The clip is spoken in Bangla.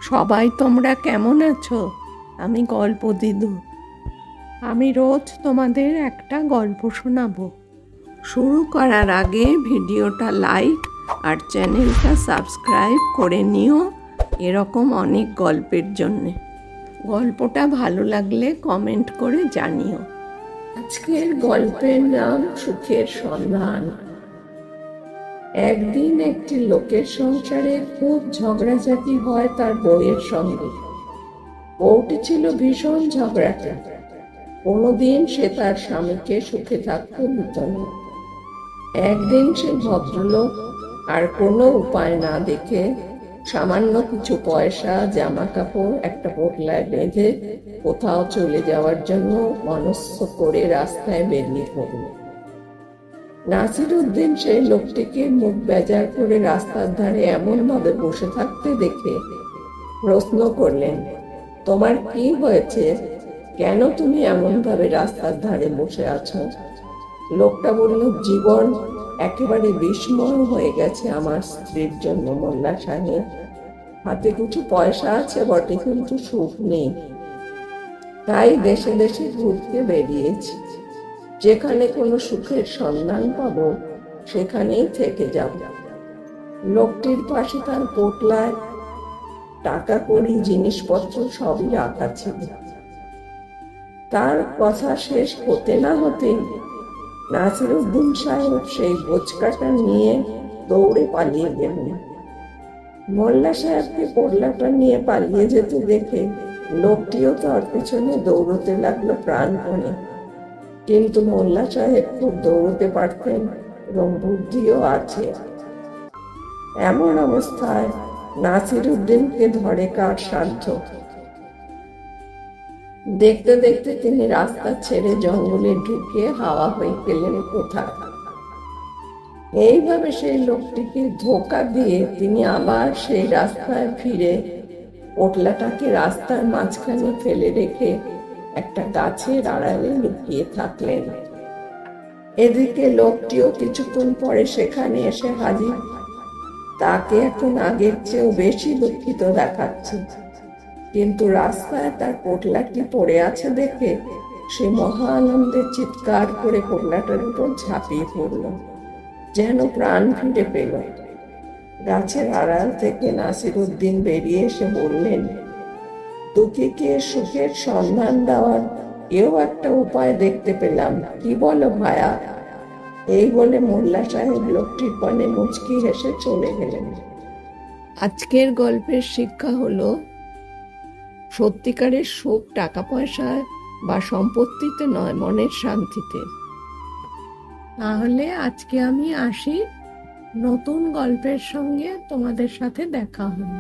সবাই তোমরা কেমন আছো? আমি গল্প দিদু। আমি রোজ তোমাদের একটা গল্প শোনাবো। শুরু করার আগে ভিডিওটা লাইক আর চ্যানেলটা সাবস্ক্রাইব করে নিও, এরকম অনেক গল্পের জন্যে। গল্পটা ভালো লাগলে কমেন্ট করে জানিও। আজকের গল্পের নাম সুখের সন্ধান। একদিন একটি লোকের সংসারে খুব ঝগড়াঝাটি হয় তার বউয়ের সঙ্গে। বউটি ছিল ভীষণ ঝগড়াটে। কোনোদিন সে তার স্বামীকে সুখে থাকতে দিত না। একদিন সে ভদ্রলোক আর কোনো উপায় না দেখে সামান্য কিছু পয়সা, জামা কাপড় একটা পোটলায় বেঁধে কোথাও চলে যাওয়ার জন্য মনস্থ করে রাস্তায় বেরিয়ে পড়ল। নাসিরউদ্দিন সেই লোকটিকে মুখ বেজার করে রাস্তার ধারে এমন ভাবে বসে থাকতে দেখে প্রশ্ন করলেন, তোমার কি হয়েছে? কেন তুমি এমন ভাবে রাস্তার ধারে বসে আছো? লোকটা বলল, জীবন একেবারে বিস্ময় হয়ে গেছে আমার স্ত্রীর জন্য মোল্লা সাহেব। হাতে কিছু পয়সা আছে বটে, কিন্তু সুখ নেই। তাই দেশে দেশে ঘুরতে বেরিয়েছি। যেখানে কোনো সুখের সন্ধান পাবো সেখানেই থেকে যাব। লোকটির পাশে তার পোটলায় টাকা কড়ি, জিনিসপত্র সবই রাখা ছিল। তার কথা শেষ হতে না হতেই নাসিরউদ্দিন সাহেব সেই বোঝকাটা নিয়ে দৌড়ে পালিয়ে গেলেন। মোল্লা সাহেবকে পোটলাটা নিয়ে পালিয়ে যেতে দেখে লোকটিও তার পিছনে দৌড়তে লাগলো প্রাণপণে। কিন্তু মোল্লা সাহেব খুব দৌড়তে পারতেন এবং বুদ্ধিও আছে। এমন অবস্থায় নাসিরউদ্দিনকে ধরে কার সাধ্য? দেখতে দেখতে তিনি রাস্তা ছেড়ে জঙ্গলে ঢুকে হাওয়া হয়ে গেলেন কোথায়। এইভাবে সেই লোকটিকে ধোঁকা দিয়ে তিনি আবার সেই রাস্তায় ফিরে পোটলাটাকে রাস্তার মাঝখানে ফেলে রেখে একটা গাছের আড়ালে লুকিয়ে থাকলেন। এদিকে লোকটিও কিছুক্ষণ পরে সেখানে এসে হাজির। তাকে এখন আগের চেয়েও বেশি দুঃখিত দেখাচ্ছে, কিন্তু রাস্তায় তার পোটলাটি পড়ে আছে দেখে সে মহা আনন্দে চিৎকার করে পোটলাটার উপর ঝাঁপিয়ে পড়ল, যেন প্রাণ ফিরে পেল। গাছের আড়াল থেকে নাসিরউদ্দিন বেরিয়ে এসে বললেন, দুঃখীকে সুখের সন্ধান দেওয়ার এও একটা উপায় দেখতে পেলাম, কি বলো ভায়া? এই বলে মোল্লা সাহেব লোকটির পানে মুচকি হেসে চলে গেলেন। আজকের গল্পের শিক্ষা হলো, সত্যিকারের সুখ টাকা পয়সায় বা সম্পত্তিতে নয়, মনের শান্তিতে। তাহলে আজকে আমি আসি, নতুন গল্পের সঙ্গে তোমাদের সাথে দেখা হবে।